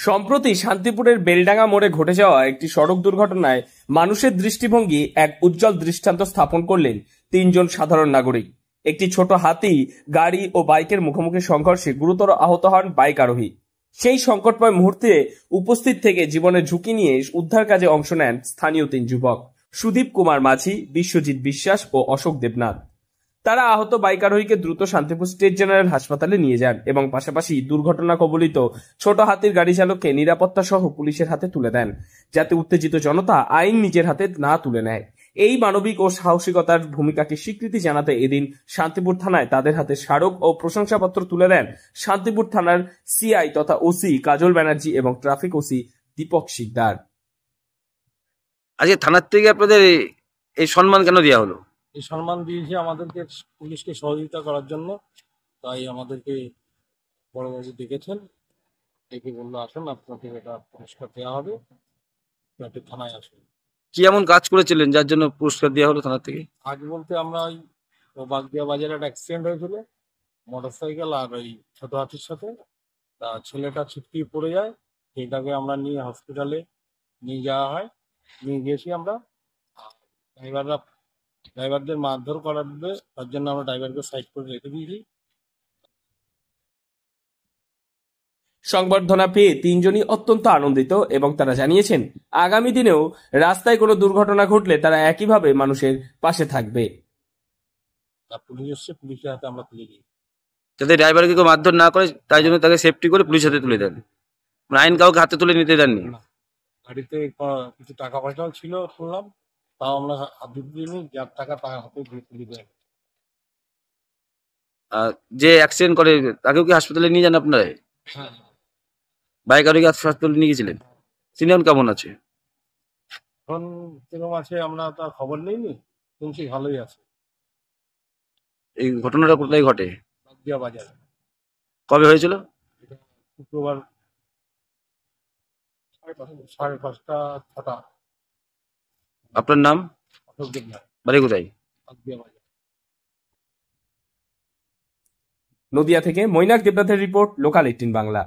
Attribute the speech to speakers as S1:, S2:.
S1: সম্প্রতি শান্তিপুরের বেলডাঙ্গা মোড়ে ঘটে যাওয়া একটি সড়ক দুর্ঘটনায় মানুষের দৃষ্টিভঙ্গি এক উজ্জ্বল দৃষ্টান্ত স্থাপন করলেন তিনজন সাধারণ নাগরিক। একটি ছোট হাতি গাড়ি ও বাইকের মুখোমুখি সংঘর্ষে গুরুতর আহত হন বাইক আরোহী। সেই সংকটময় মুহূর্তে উপস্থিত থেকে জীবনের ঝুঁকি নিয়ে উদ্ধার কাজে অংশ নেন স্থানীয় তিন যুবক, সুদীপ কুমার মাঝি, বিশ্বজিৎ বিশ্বাস ও অশোক দেবনাথ। তারা আহত বাইক আরোহীকে দ্রুত শান্তিপুর স্টেট জেনারেল হাসপাতালে নিয়ে যান এবং পাশাপাশি দুর্ঘটনা কবলিত ছোট হাতির গাড়ি চালককে নিরাপত্তা সহ পুলিশের হাতে তুলে দেন, যাতে উত্তেজিত জনতা আইন নিজের হাতে না তুলে নেয়। এই মানবিক ও সাহসিকতার ভূমিকাকে স্বীকৃতি জানাতে এদিন শান্তিপুর থানায় তাদের হাতে স্মারক ও প্রশংসাপত্র তুলে দেন শান্তিপুর থানার সিআই তথা ওসি কাজল ব্যানার্জি এবং ট্রাফিক ওসি দীপক শিকদার।
S2: আজকে থানার থেকে আপনাদের এই সম্মান কেন দেওয়া হলো?
S3: এই সম্মান দিয়েছে আমাদেরকে পুলিশকে সহযোগিতা করার জন্য, তাই আমাদেরকে বড়বাবু ডেকেছেন, ডেকে বললো আসুন আপনাকে এটা পুরস্কার দেওয়া হবে, একটু থানায় আসুন।
S2: কি এমন কাজ করেছিলেন যার জন্য পুরস্কার দেওয়া হলো থানার থেকে?
S3: আগে বলতে আমরা ওই বাগদিয়া বাজারে একটা অ্যাক্সিডেন্ট হয়েছিল মোটরসাইকেল আর ওই ছোট হাতির সাথে, তা ছেলেটা ছিটকে পড়ে যায়, সেটাকে আমরা নিয়ে হসপিটালে নিয়ে যাওয়া হয়। নিয়ে গিয়েছি আমরা, ড্রাইভারদের মারধর করাবে তার জন্য আমরা ড্রাইভারকে সাইড করে রেখে দিয়েছি।
S1: সংবর্ধনা পেয়ে তিনজনই অত্যন্ত আনন্দিত এবং তারা জানিয়েছেন আগামী দিনেও রাস্তায় কোনো দুর্ঘটনা ঘটলে তারা একইভাবে মানুষের পাশে থাকবে।
S3: পুলিশ এসছে, পুলিশের হাতে আমরা তুলে দিই,
S2: যাতে ড্রাইভারকে কেউ মারধর না করে তাই জন্য তাকে সেফটি করে পুলিশের হাতে তুলে দেন। আইন কাউকে হাতে তুলে নিতে দেননি?
S3: গাড়িতে কিছু টাকা পয়সাও ছিল শুনলাম, তাও আমরা হাত দিতে দিইনি, যার টাকা তার হাতে তুলে দেন।
S2: যে অ্যাক্সিডেন্ট করে তাকেও কি হাসপাতালে নিয়ে যান আপনারা?
S3: হ্যাঁ,
S2: বাইক আরোহী হাসপাতালে নিয়ে গেছিলেন, তিনি এখন কেমন আছে?
S3: এখন কিরকম আছে আমরা তার খবর নেইনি, শুনছি ভালোই আছে।
S2: এই ঘটনাটা কোথায় ঘটে?
S3: বাগদিয়া বাজারে।
S2: কবে হয়েছিল?
S3: শুক্রবার 5:30 6টা।
S2: আপনার নাম?
S3: অশোক দেবনাথ,
S2: বাড়ি কোথায়?
S3: বাগদিয়া বাজার।
S1: নদিয়া থেকে মৈনাক দেবনাথের রিপোর্ট, লোকাল 18 বাংলা।